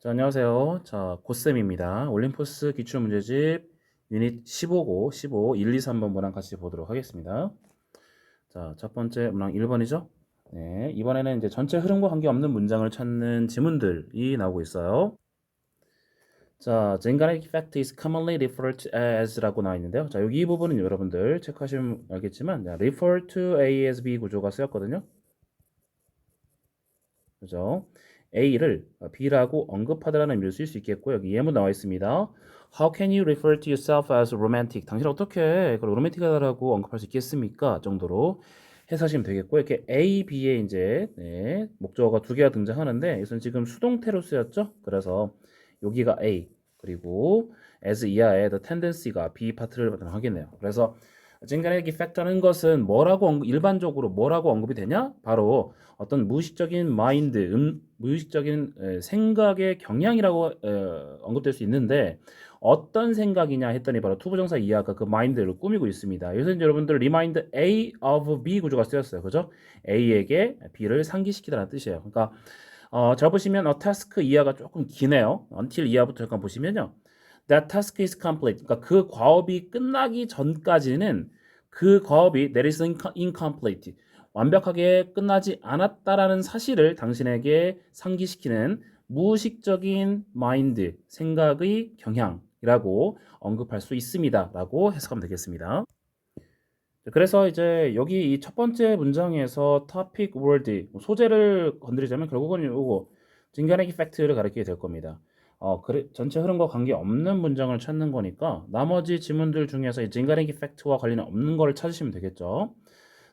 자, 안녕하세요. 자, 고쌤입니다. 올림포스 기출문제집 유닛 15고 15 1, 2, 3번 문항 같이 보도록 하겠습니다. 자, 첫 번째 문항 1번이죠. 네, 이번에는 이제 전체 흐름과 관계없는 문장을 찾는 지문들이 나오고 있어요. 자, Zeigarnik fact is commonly referred to as라고 나와 있는데요. 자, 여기 이 부분은 여러분들 체크하시면 알겠지만 refer to A as B 구조가 쓰였거든요. 그죠? A를 B라고 언급하다라는 의미로 쓸 수 있겠고 여기 예문 나와 있습니다. How can you refer to yourself as romantic? 당신 어떻게 그걸 로맨틱하다라고 언급할 수 있겠습니까? 정도로 해석하시면 되겠고 이렇게 A, B에 이제 목적어가 두 개가 등장하는데 이것은 지금 수동태로 쓰였죠? 그래서 여기가 A 그리고 as 이하의 the tendency가 B 파트를 하겠네요. 그래서 징가네기 팩터는 것은 일반적으로 뭐라고 언급이 되냐? 바로 어떤 무의식적인 마인드, 무의식적인 생각의 경향이라고 언급될 수 있는데 어떤 생각이냐 했더니 바로 투부정사 이하가 그 마인드를 꾸미고 있습니다. 여기서 이제 여러분들 remind A of B 구조가 쓰였어요. 그죠? A에게 B를 상기시키다는 뜻이에요. 그러니까 잘 보시면 task 이하가 조금 기네요. until 이하부터 잠깐 보시면요. That task is complete. 그러니까 그 과업이 끝나기 전까지는 그 과업이 that is incomplete. 완벽하게 끝나지 않았다라는 사실을 당신에게 상기시키는 무의식적인 마인드, 생각의 경향이라고 언급할 수 있습니다라고 해석하면 되겠습니다. 그래서 이제 여기 이 첫 번째 문장에서 topic word 소재를 건드리자면 결국은 요거 징가네기 팩트를 가리키게 될 겁니다. 그래, 전체 흐름과 관계 없는 문장을 찾는 거니까 나머지 지문들 중에서 이 징가네기 팩트와 관련 없는 거를 찾으시면 되겠죠.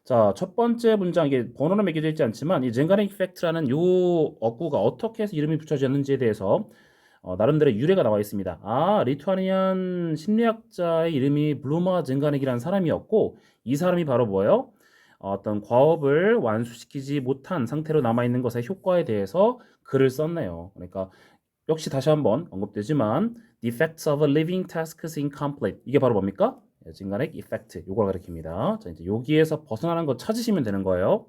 자, 첫 번째 문장 이게 번호는 매겨져 있지 않지만 이 징가네기 팩트라는 요 어구가 어떻게 해서 이름이 붙여졌는지에 대해서 나름대로 유래가 나와 있습니다. 리투아니안 심리학자의 이름이 블루마 젠가닉이라는 사람이었고 이 사람이 바로 뭐예요? 어떤 과업을 완수시키지 못한 상태로 남아있는 것의 효과에 대해서 글을 썼네요. 그러니까 역시 다시 한번 언급되지만 The effects of a living task is incomplete. 이게 바로 뭡니까? 젠가닉 이펙트. 요걸 가리킵니다. 자, 이제 여기에서 벗어나는 거 찾으시면 되는 거예요.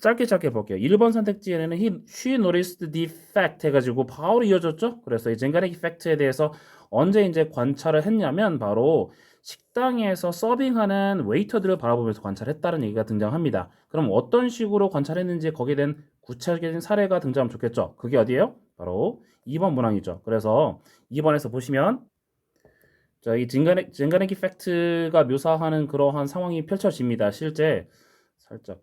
짧게 볼게요. 1번 선택지에는 she noticed the fact 해가지고 바로 이어졌죠? 그래서 이 젠가넥 이펙트에 대해서 언제 이제 관찰을 했냐면 바로 식당에서 서빙하는 웨이터들을 바라보면서 관찰했다는 얘기가 등장합니다. 그럼 어떤 식으로 관찰했는지 거기에 대한 구체적인 사례가 등장하면 좋겠죠? 그게 어디예요? 바로 2번 문항이죠. 그래서 2번에서 보시면 자, 이 젠가넥 이펙트가 묘사하는 그러한 상황이 펼쳐집니다. 실제 살짝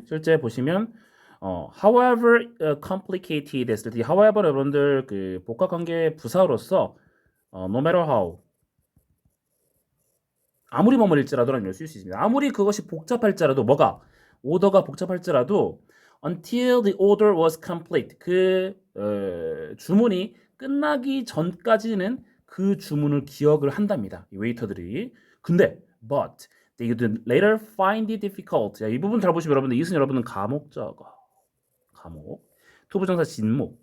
실제 보시면 however complicated 했을 때 however 여러분들 그 복합관계 부사로서 no matter how 아무리 뭐뭐일지라도라는 걸 쓸 수 있습니다. 아무리 그것이 복잡할지라도 뭐가 오더가 복잡할지라도 until the order was complete 주문이 끝나기 전까지는 그 주문을 기억을 한답니다. 이 웨이터들이. 근데 but they would later find it difficult. 자, 이 부분 잘 보시면 여러분들 이것은 여러분은 감옥 투부정사 진목.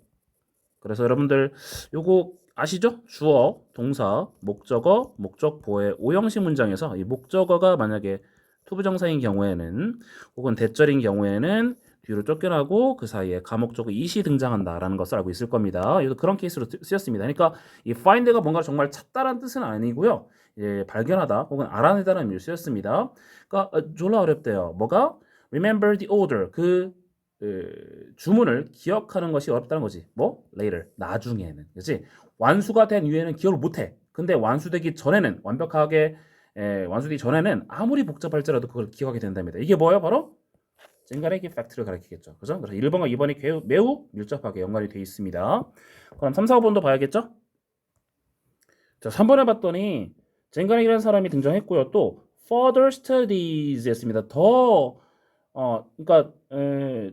그래서 여러분들 요거 아시죠? 주어, 동사, 목적어, 목적보의 오형식 문장에서 이 목적어가 만약에 투부정사인 경우에는 혹은 대절인 경우에는 뒤로 쫓겨나고 그 사이에 가목적어 it이 등장한다라는 것을 알고 있을 겁니다. 이것도 그런 케이스로 쓰였습니다. 그러니까 이 find가 뭔가 정말 찾다라는 뜻은 아니고요. 발견하다 혹은 알아내다라는 의미로 쓰였습니다. 그러니까 졸라 어렵대요. 뭐가? Remember the order. 주문을 기억하는 것이 어렵다는 거지. 뭐? later. 나중에는. 그렇지? 완수가 된 이후에는 기억을 못해. 근데 완수되기 전에는 완벽하게 완수되기 전에는 아무리 복잡할지라도 그걸 기억하게 된답니다. 이게 뭐예요? 바로 젠가레기 팩트를 가리키겠죠. 그죠? 그래서 1번과 2번이 매우 밀접하게 연관이 되어 있습니다. 그럼 3, 4번도 봐야겠죠? 자, 3번에 봤더니 젠가렉이라는 사람이 등장했고요. 또 further studies 했습니다. 그러니까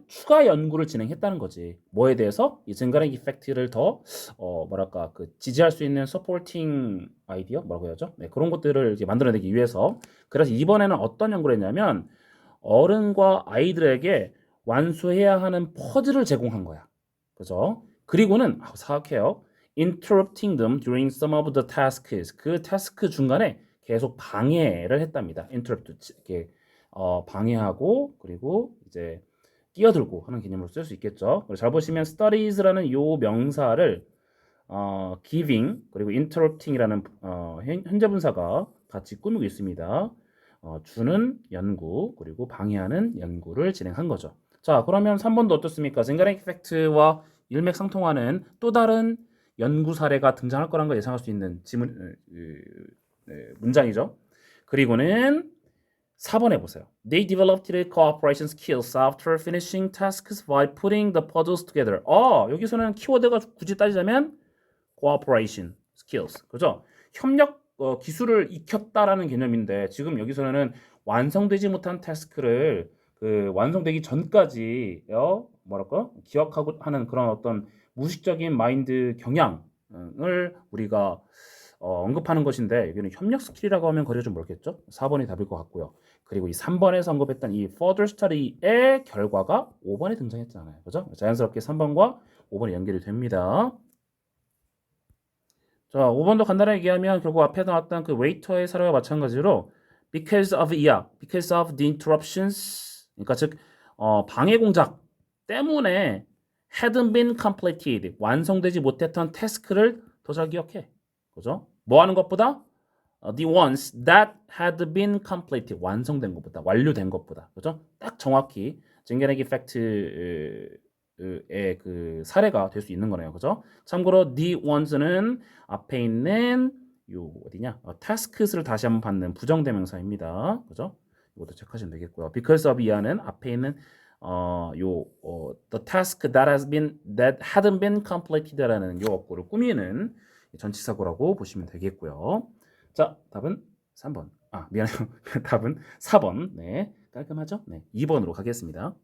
추가 연구를 진행했다는 거지. 뭐에 대해서? 이 젠가렉 이펙트를 더 뭐랄까 지지할 수 있는 서포팅 아이디어 뭐라고 해야죠? 네, 그런 것들을 이제 만들어내기 위해서. 그래서 이번에는 어떤 연구를 했냐면 어른과 아이들에게 완수해야 하는 퍼즐을 제공한 거야. 그죠? 그리고는 사악해요. Interrupting them during some of the tasks. 그 태스크 중간에 계속 방해를 했답니다. Interrupt 이렇게 방해하고 그리고 이제 끼어들고 하는 개념으로 쓸 수 있겠죠. 그래서 잘 보시면 studies라는 요 명사를 giving 그리고 interrupting이라는 현재 분사가 같이 꾸미고 있습니다. 주는 연구 그리고 방해하는 연구를 진행한 거죠. 자, 그러면 3번도 어떻습니까? 젠가랭 팩트와 일맥상통하는 또 다른 연구 사례가 등장할 거란 걸 예상할 수 있는 문장이죠. 그리고는 4번에 보세요. They developed their cooperation skills after finishing tasks by putting the puzzles together. 여기서는 키워드가 굳이 따지자면 cooperation skills. 그죠? 협력 기술을 익혔다라는 개념인데 지금 여기서는 완성되지 못한 태스크를 그 완성되기 전까지 뭐랄까? 기억하고 하는 그런 어떤 무의식적인 마인드 경향을 우리가 언급하는 것인데 여기는 협력 스킬이라고 하면 거리가 좀 멀겠죠? 4번이 답일 것 같고요. 그리고 이 3번에서 언급했던 이 further study의 결과가 5번에 등장했잖아요. 그죠? 자연스럽게 3번과 5번이 연결이 됩니다. 자, 5번도 간단하게 얘기하면 결국 앞에 나왔던 그 웨이터의 사례와 마찬가지로 because of the interruptions 그러니까 즉 방해 공작 때문에 hadn't been completed 완성되지 못했던 태스크를 더 잘 기억해. 그죠? 뭐 하는 것보다 the ones that had been completed 완성된 것보다 완료된 것보다 그죠? 딱 정확히 쟁겨내기 팩트의 그 사례가 될 수 있는 거네요. 그죠? 참고로 the ones는 앞에 있는 요 어디냐? tasks를 다시 한번 받는 부정대명사입니다. 그죠? 이것도 체크하시면 되겠고요. because of 이하는 앞에 있는 the task that hadn't been completed라는 요 어구를 꾸미는 전치사고라고 보시면 되겠고요. 자, 답은 3번. 미안해요. 답은 4번. 네, 깔끔하죠? 네, 2번으로 가겠습니다.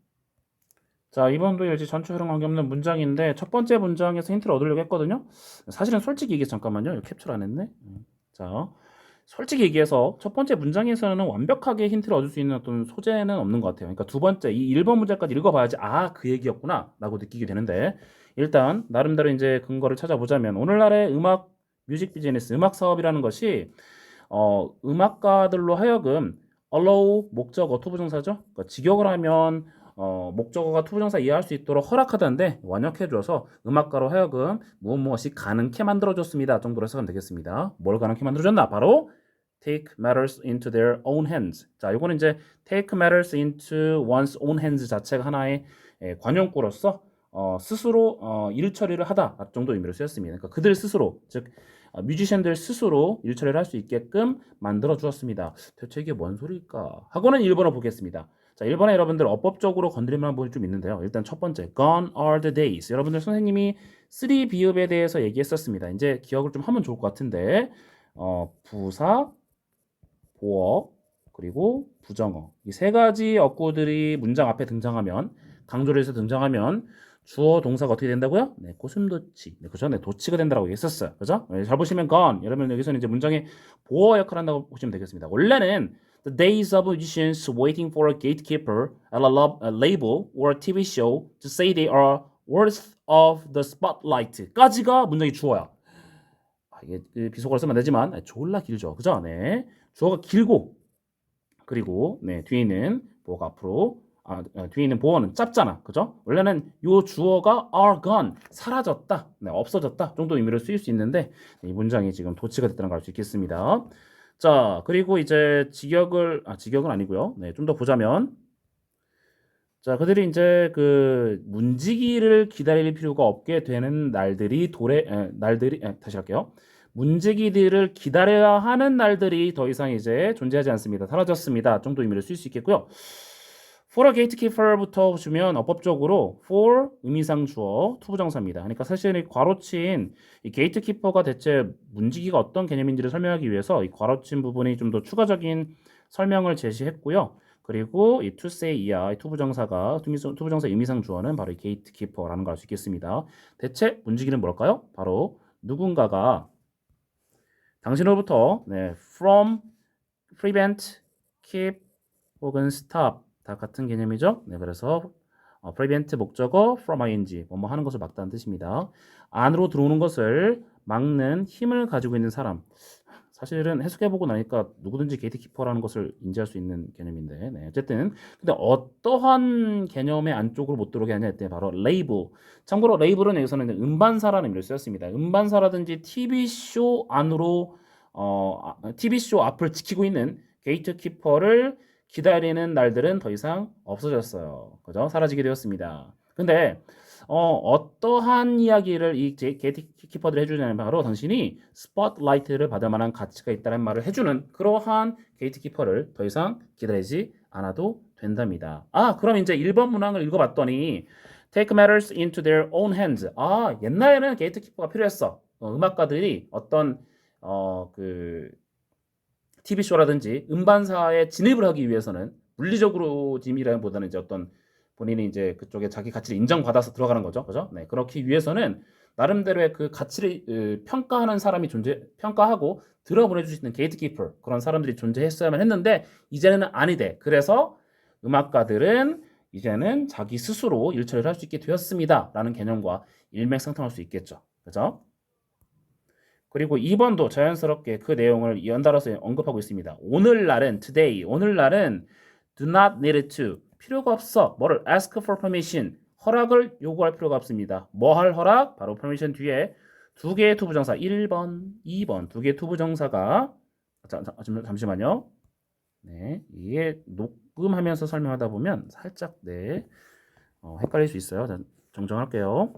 자, 2번도 이제 전체 흐름 관계없는 문장인데 첫 번째 문장에서 힌트를 얻으려고 했거든요. 사실은 솔직히 얘기해서 잠깐만요. 캡처를 안 했네. 자, 솔직히 얘기해서 첫 번째 문장에서는 완벽하게 힌트를 얻을 수 있는 어떤 소재는 없는 것 같아요. 그러니까 두 번째 이 1번 문장까지 읽어봐야지 그 얘기였구나 라고 느끼게 되는데 일단 나름대로 이제 근거를 찾아보자면 오늘날의 뮤직 비즈니스, 음악 사업이라는 것이 음악가들로 하여금 allow 목적어 투부정사죠. 그러니까 직역을 하면 목적어가 투부정사 이해할 수 있도록 허락하던데 원역해줘서 음악가로 하여금 무엇이 가능케 만들어줬습니다 정도로 해석하면 되겠습니다. 뭘 가능케 만들어줬나? 바로 take matters into their own hands. 자, 이거는 이제 take matters into one's own hands 자체가 하나의 관용구로서 스스로 일 처리를 하다 정도 의미로 쓰였습니다. 그러니까 그들 스스로 즉 뮤지션들 스스로 일 처리를 할 수 있게끔 만들어 주었습니다. 대체 이게 뭔 소리일까? 하고는 1번을 보겠습니다. 자, 1번에 여러분들 어법적으로 건드릴만한 부분이 좀 있는데요. 일단 첫 번째, gone are the days. 여러분들 선생님이 3 비읍에 대해서 얘기했었습니다. 이제 기억을 좀 하면 좋을 것 같은데, 부사, 보어, 그리고 부정어. 이 세 가지 어구들이 문장 앞에 등장하면, 강조를 해서 등장하면, 주어 동사가 어떻게 된다고요? 네, 고슴도치. 네, 그죠? 네, 도치가 된다고 얘기했었어요. 그죠? 네, 잘 보시면 gone. 여러분 여기서는 이제 문장의 보어 역할을 한다고 보시면 되겠습니다. 원래는 the days of musicians waiting for a gatekeeper at a label or a TV show to say they are worth of the spotlight까지가 문장이 주어야. 이게 비속어를 쓰면 안 되지만 졸라 길죠. 그죠? 네. 주어가 길고 그리고 네, 뒤에 있는 보어가 앞으로 뒤에 있는 보어는 짧잖아. 그죠? 원래는 요 주어가 are gone, 사라졌다, 네, 없어졌다 정도 의미로 쓰일 수 있는데 이 문장이 지금 도치가 됐다는 걸 알 수 있겠습니다. 자, 그리고 이제 직역은 아니고요. 네, 좀 더 보자면 자, 그들이 이제 그 문지기를 기다릴 필요가 없게 되는 다시 할게요. 문지기들을 기다려야 하는 날들이 더 이상 이제 존재하지 않습니다. 사라졌습니다. 정도 의미를 쓸 수 있겠고요. for a gatekeeper부터 보시면 어법적으로 for 의미상 주어 투부정사입니다. 그러니까 사실 이 괄호친 이 gatekeeper가 대체 문지기가 어떤 개념인지를 설명하기 위해서 이 괄호친 부분이 좀 더 추가적인 설명을 제시했고요. 그리고 이 to say 이하 이 투부정사가 투부정사 의미상 주어는 바로 이 gatekeeper라는 걸 알 수 있겠습니다. 대체 문지기는 뭘까요? 바로 누군가가 당신으로부터 from, prevent, keep 혹은 stop 다 같은 개념이죠. 네, 그래서 prevent 목적어 from ing 뭐뭐 하는 것을 막다는 뜻입니다. 안으로 들어오는 것을 막는 힘을 가지고 있는 사람. 사실은 해석해보고 나니까 누구든지 게이트키퍼라는 것을 인지할 수 있는 개념인데, 네, 어쨌든 근데 어떠한 개념의 안쪽으로 못 들어오게 하냐 했더니 바로 레이블. 참고로 레이블은 여기서는 음반사라는 의미를 쓰였습니다. 음반사라든지 TV쇼 안으로 TV쇼 앞을 지키고 있는 게이트키퍼를 기다리는 날들은 더 이상 없어졌어요. 그죠? 사라지게 되었습니다. 근데 어떠한 이야기를 이 게이트키퍼들이 해주냐면 바로 당신이 스포트라이트를 받을 만한 가치가 있다는 말을 해주는 그러한 게이트키퍼를 더 이상 기다리지 않아도 된답니다. 그럼 이제 1번 문항을 읽어봤더니 Take matters into their own hands. 옛날에는 게이트키퍼가 필요했어. 음악가들이 어떤 그 TV쇼라든지 음반사에 진입을 하기 위해서는 물리적으로 진입이라기보다는 이제 어떤 본인이 이제 그쪽에 자기 가치를 인정받아서 들어가는 거죠. 그죠? 네. 그렇기 위해서는 나름대로의 그 가치를 평가하는 사람이 평가하고 들어보내 줄 수 있는 게이트키퍼 그런 사람들이 존재했어야만 했는데 이제는 아니대. 그래서 음악가들은 이제는 자기 스스로 일 처리를 할 수 있게 되었습니다. 라는 개념과 일맥상통할 수 있겠죠. 그죠? 그리고 2번도 자연스럽게 그 내용을 연달아서 언급하고 있습니다. 오늘날은 today, 오늘날은 do not need to, 필요가 없어. 뭐를 ask for permission, 허락을 요구할 필요가 없습니다. 뭐 할 허락? 바로 permission 뒤에 두 개의 투부정사 1번, 2번 두 개의 투부정사가 잠시만요. 네, 이게 녹음하면서 설명하다 보면 살짝 헷갈릴 수 있어요. 정정할게요.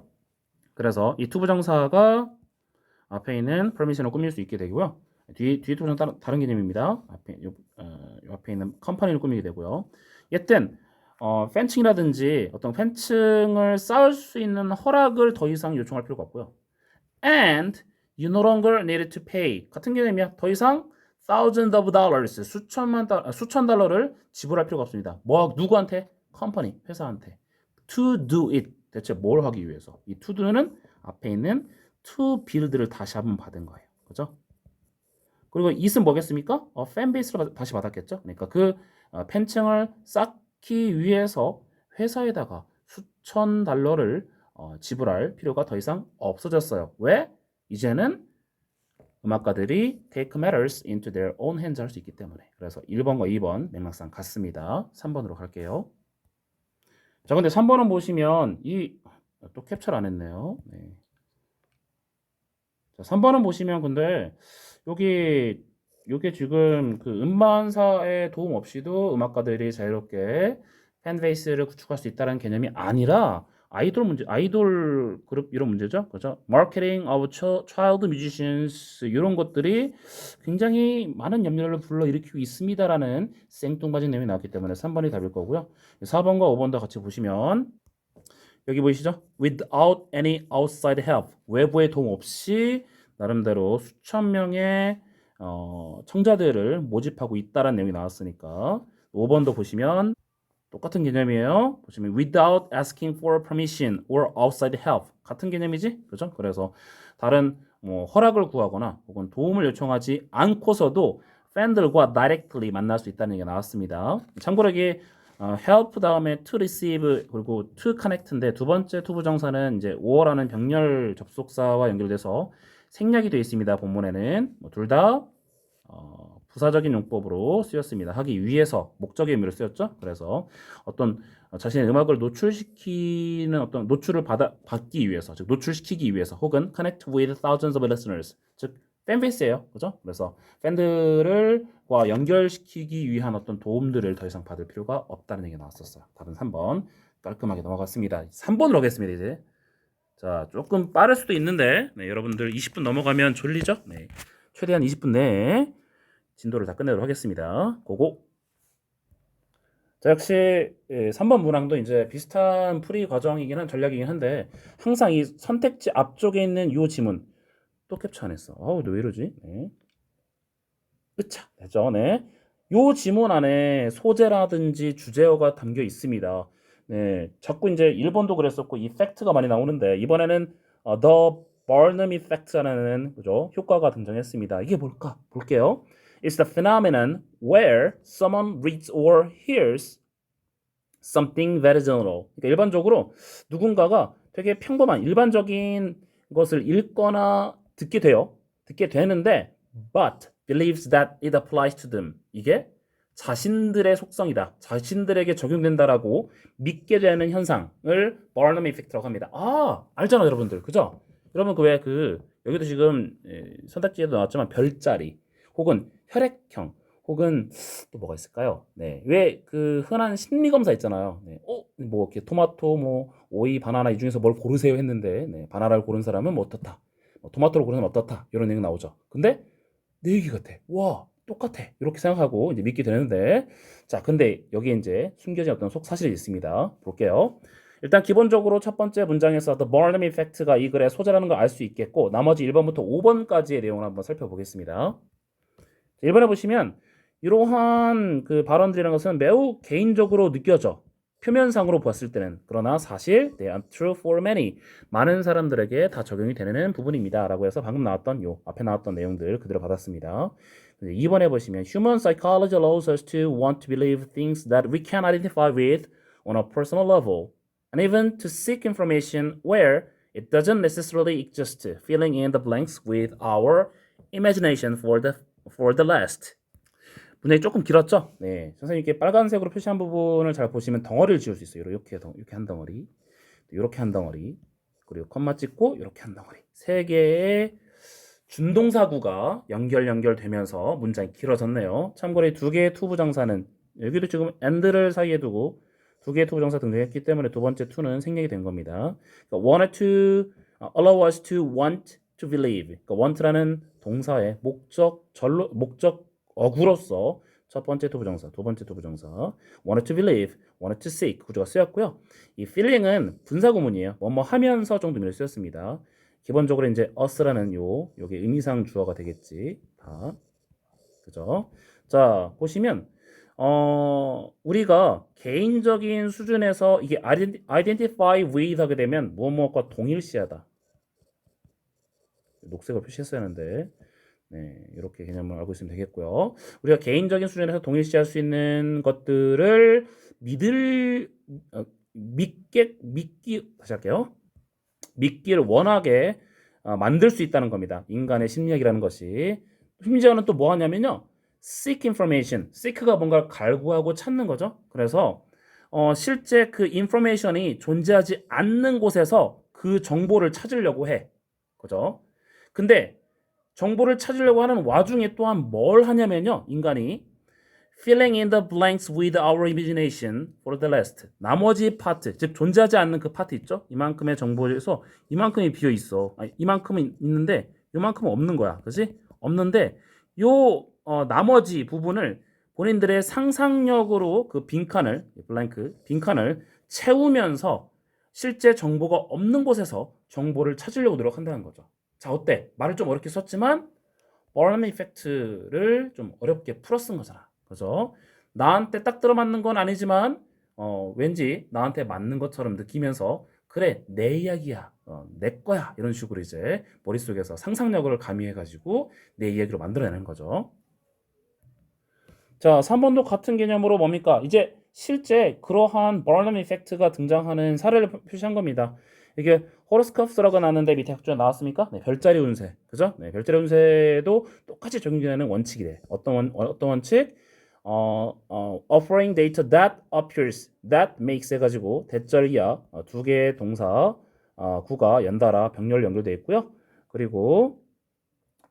그래서 이 투부정사가 앞에 있는 permission을 꾸밀 수 있게 되고요. 뒤에 투부정사 다른 개념입니다. 앞에 있는 컴퍼니를 꾸미게 되고요. 여튼 팬층이라든지 어떤 팬층을 쌓을 수 있는 허락을 더 이상 요청할 필요가 없고요. And you no longer need to pay. 같은 개념이야. 더 이상 thousands of dollars, 수천 달러를 지불할 필요가 없습니다. 누구한테? 컴퍼니, 회사한테. To do it. 대체 뭘 하기 위해서? 이 to do는 앞에 있는 to build를 다시 한번 받은 거예요. 그죠? 그리고 it은 뭐겠습니까? 팬베이스를 다시 받았겠죠? 그러니까 그 팬층을 쌓기 위해서 회사에다가 수천 달러를 지불할 필요가 더 이상 없어졌어요. 왜? 이제는 음악가들이 take matters into their own hands 할 수 있기 때문에. 그래서 1번과 2번 맥락상 같습니다. 3번으로 갈게요. 자, 근데 3번은 보시면 또 캡처를 안 했네요. 네. 자, 3번은 보시면 근데 요게 지금 그 음반사의 도움 없이도 음악가들이 자유롭게 팬베이스를 구축할 수 있다는 개념이 아니라 아이돌 그룹 이런 문제죠. 그죠? 마케팅 of child musicians 이런 것들이 굉장히 많은 염려를 불러일으키고 있습니다라는 생뚱맞은 내용이 나왔기 때문에 3번이 답일 거고요. 4번과 5번도 같이 보시면 여기 보이시죠? Without any outside help. 외부의 도움 없이 나름대로 수천 명의 청자들을 모집하고 있다라는 내용이 나왔으니까 5번도 보시면 똑같은 개념이에요. 보시면 without asking for permission or outside help 같은 개념이지, 그죠? 그래서 다른 허락을 구하거나 혹은 도움을 요청하지 않고서도 팬들과 directly 만날 수 있다는 얘기가 나왔습니다. 참고로 이게 help 다음에 to receive 그리고 to connect인데 두 번째 투부정사는 이제 or라는 병렬 접속사와 연결돼서 생략이 되어 있습니다. 본문에는 둘 다 부사적인 용법으로 쓰였습니다. 하기 위해서 목적의 의미로 쓰였죠. 그래서 어떤 자신의 음악을 노출시키는 어떤 노출을 받기 위해서, 즉 노출시키기 위해서, 혹은 connect with thousands of listeners, 즉 팬베이스예요, 그죠? 그래서 팬들과 연결시키기 위한 어떤 도움들을 더 이상 받을 필요가 없다는 얘기가 나왔었어요. 답은 3번 깔끔하게 넘어갔습니다. 3번으로 하겠습니다. 이제 자, 조금 빠를 수도 있는데 여러분들 20분 넘어가면 졸리죠? 네, 최대한 20분 내에 진도를 다 끝내도록 하겠습니다. 고고. 자, 역시 3번 문항도 이제 비슷한 풀이 과정이긴 한 전략이긴 한데 항상 이 선택지 앞쪽에 있는 이 지문 또 캡처 안 했어. 왜 이러지? 네. 으차, 됐죠? 네. 요 지문 안에 소재라든지 주제어가 담겨 있습니다. 네. 자꾸 이제 1번도 그랬었고 이 팩트가 많이 나오는데 이번에는 the Barnum Effect라는 그죠? 효과가 등장했습니다. 이게 뭘까? 볼게요. It's the phenomenon where someone reads or hears something very general. 그러니까 일반적으로 누군가가 되게 평범한 일반적인 것을 읽거나 듣게 되는데 but believes that it applies to them. 이게 자신들의 속성이다. 자신들에게 적용된다라고 믿게 되는 현상을 Barnum Effect라고 합니다. 아, 알잖아, 여러분들. 그죠? 여러분 여기도 지금 선택지에도 나왔지만 별자리 혹은 혈액형 혹은 또 뭐가 있을까요? 네. 왜 흔한 심리 검사 있잖아요. 네. 뭐 이렇게 토마토 뭐 오이 바나나 이 중에서 뭘 고르세요 했는데 네. 바나나를 고른 사람은 뭐 어떻다. 뭐 토마토를 고른 사람은 어떻다. 이런 내용 나오죠. 근데 내 얘기 같아. 와, 똑같아. 이렇게 생각하고 이제 믿게 되는데, 자, 근데 여기에 이제 숨겨진 어떤 속사실이 있습니다. 볼게요. 일단 기본적으로 첫 번째 문장에서 The Barnum Effect가 이 글의 소재라는 걸 알 수 있겠고, 나머지 1번부터 5번까지의 내용을 한번 살펴보겠습니다. 1번에 보시면 이러한 발언들이라는 것은 매우 개인적으로 느껴져. 표면상으로 보았을 때는. 그러나 사실 they are true for many. 많은 사람들에게 다 적용이 되는 부분입니다. 라고 해서 방금 나왔던 앞에 나왔던 내용들 그대로 받았습니다. 2번에 보시면 Human psychology allows us to want to believe things that we can identify with on a personal level and even to seek information where it doesn't necessarily exist, filling in the blanks with our imagination for the last. 문장이 조금 길었죠? 네, 선생님께 빨간색으로 표시한 부분을 잘 보시면 덩어리를 지을 수 있어요. 이렇게 한 덩어리, 이렇게 한 덩어리, 그리고 컴마 찍고 이렇게 한 덩어리. 세 개의 준동사구가 연결되면서 문장이 길어졌네요. 참고로 이 두 개의 투부정사는 여기도 지금 and를 사이에 두고 두 개의 투부정사 등장했기 때문에 두 번째 to는 생략이 된 겁니다. 그러니까 wanted to allow us to want to believe. 그러니까 want라는 동사의 목적어구로서 첫 번째 투부정사, 두 번째 투부정사 wanted to believe, wanted to seek 구조가 쓰였고요. 이 feeling은 분사구문이에요. 뭐뭐 하면서 정도 의미로 쓰였습니다. 기본적으로 이제 us라는 요게 의미상 주어가 되겠지. 다. 그죠? 자, 보시면 우리가 개인적인 수준에서 이게 identify with 하게 되면 무엇과 동일시하다. 녹색으로 표시했어야 하는데 네, 이렇게 개념을 알고 있으면 되겠고요. 우리가 개인적인 수준에서 동일시할 수 있는 것들을 다시 할게요. 믿기를 원하게 만들 수 있다는 겁니다. 인간의 심리학이라는 것이. 심지어는 또 뭐 하냐면요. seek information. seek가 뭔가를 갈구하고 찾는 거죠. 그래서 실제 그 information이 존재하지 않는 곳에서 그 정보를 찾으려고 해. 그죠? 근데 정보를 찾으려고 하는 와중에 또한 뭘 하냐면요. 인간이 filling in the blanks with our imagination for the rest. 나머지 파트, 즉 존재하지 않는 그 파트 있죠? 이만큼의 정보에서 이만큼이 비어 있어. 아니, 이만큼은 있는데 이만큼은 없는 거야. 그렇지? 없는데 요 나머지 부분을 본인들의 상상력으로 그 빈칸을 채우면서 실제 정보가 없는 곳에서 정보를 찾으려고 노력한다는 거죠. 자, 어때? 말을 좀 어렵게 썼지만 Barnum Effect를 좀 어렵게 풀어 쓴 거잖아. 그죠? 나한테 딱 들어맞는 건 아니지만 왠지 나한테 맞는 것처럼 느끼면서 그래, 내 이야기야, 내 거야 이런 식으로 이제 머릿속에서 상상력을 가미해가지고 내 이야기로 만들어내는 거죠. 자, 3번도 같은 개념으로 뭡니까? 이제 실제 그러한 Barnum Effect가 등장하는 사례를 표시한 겁니다. 이게 호로스코프스라고 나왔는데 밑에 학주에 나왔습니까? 네, 별자리 운세. 그죠? 네, 별자리 운세도 똑같이 적용되는 원칙이래. 어떤 원칙? offering data that appears, that makes 해가지고 대절이야 두 개의 동사 구가 연달아 병렬 연결되어 있고요. 그리고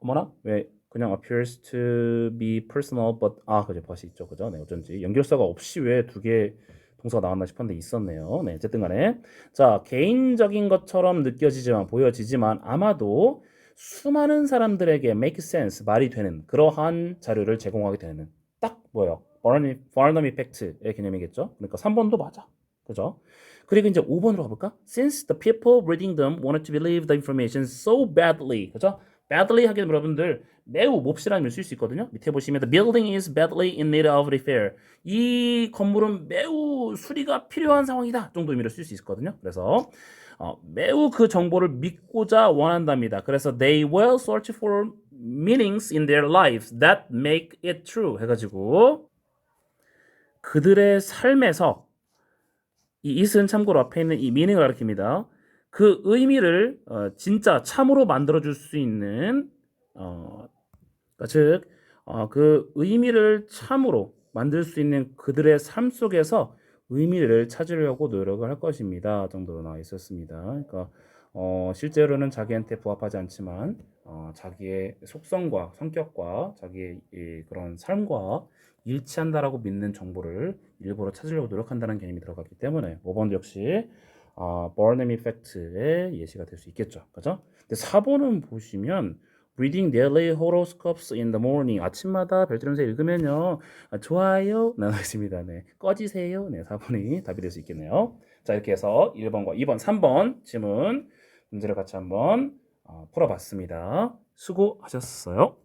어머나 왜 그냥 appears to be personal but 그죠 버시 있죠. 그죠? 네, 어쩐지 연결사가 없이 왜 두 개 동사가 나왔나 싶었는데 있었네요. 네, 어쨌든 간에 자, 개인적인 것처럼 보여지지만 아마도 수많은 사람들에게 make sense, 말이 되는 그러한 자료를 제공하게 되는 딱 뭐예요? Barnum Effect의 개념이겠죠? 그러니까 3번도 맞아. 그죠? 그리고 이제 5번으로 가볼까? Since the people reading them wanted to believe the information so badly. 그죠? badly 하게 되면 여러분들 매우 몹시라는 의미를 쓸 수 있거든요. 밑에 보시면 the building is badly in need of repair. 이 건물은 매우 수리가 필요한 상황이다 정도 의미를 쓸 수 있거든요. 그래서 매우 그 정보를 믿고자 원한답니다. 그래서 they will search for meanings in their lives that make it true 해가지고 그들의 삶에서 이 it은 참고로 앞에 있는 이 meaning을 가리킵니다. 그 의미를 진짜 참으로 만들어줄 수 있는 즉 그 의미를 참으로 만들 수 있는 그들의 삶 속에서 의미를 찾으려고 노력을 할 것입니다. 정도로 나와 있었습니다. 그러니까 실제로는 자기한테 부합하지 않지만 자기의 속성과 성격과 자기의 이 그런 삶과 일치한다라고 믿는 정보를 일부러 찾으려고 노력한다는 개념이 들어갔기 때문에 5번 역시 버nem 이펙트의 예시가 될 수 있겠죠. 그죠? 근데 4번은 보시면 Reading daily horoscopes in the morning. 아침마다 별들면서 읽으면요. 좋아요. 나와 있습니다. 네. 꺼지세요. 네, 4번이 답이 될 수 있겠네요. 자, 이렇게 해서 1번과 2번, 3번 지문 문제를 같이 한번 풀어봤습니다. 수고하셨어요.